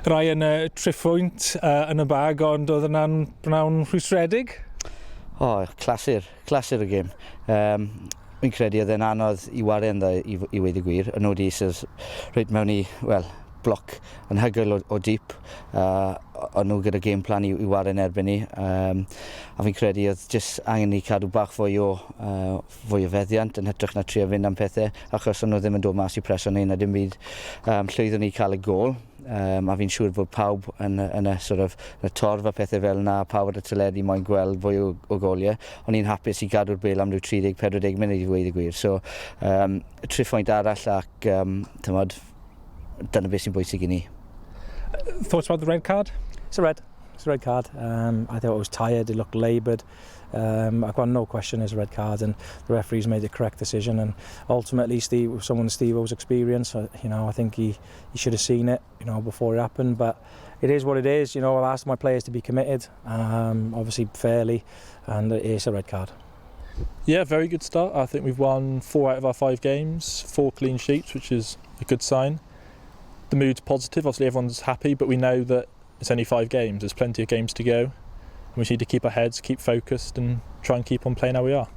Rai yn y Fflint yn y bag, ond oedd yna'n bnawn rhwystredig? Clasur y gêm. Fi'n credu oedd e'n anodd I waren dda I weid y gwir. Yn oed is reit mewn I, bloc anhygoel o deep. O'n nhw gyda game plan I waren erbyn ni. A fi'n credu oedd jyst angen ni cadw bach fwy o feddiant yn hytrach na trio fynd am pethau, achos o'n nhw ddim yn dod mas I preso ni na dim byd. Llwyddon ni cael y gol. A fi'n siŵr bod pawb yn y torf a pethau fel yna, pawb ar y teledu moyn gweld fwy o goliau. O'n i'n hapus I gadw'r bel am rhyw 30-40 munud I ddweud y gwir. So, 3 phwynt arall ac dyna beth sy'n bwysig I ni. Thoughts about the red card? It's a red card. I thought it was tired, it looked laboured. I've got no question it's a red card, and the referees made the correct decision. And ultimately, someone Steve-O's experience, I think he should have seen it, before it happened. But it is what it is. I've asked my players to be committed, obviously fairly, and it is a red card. Yeah, very good start. I think we've won 4 out of our 5 games, 4 clean sheets, which is a good sign. The mood's positive. Obviously, everyone's happy, but we know that it's only 5 games. There's plenty of games to go. We need to keep our heads, keep focused and try and keep on playing how we are.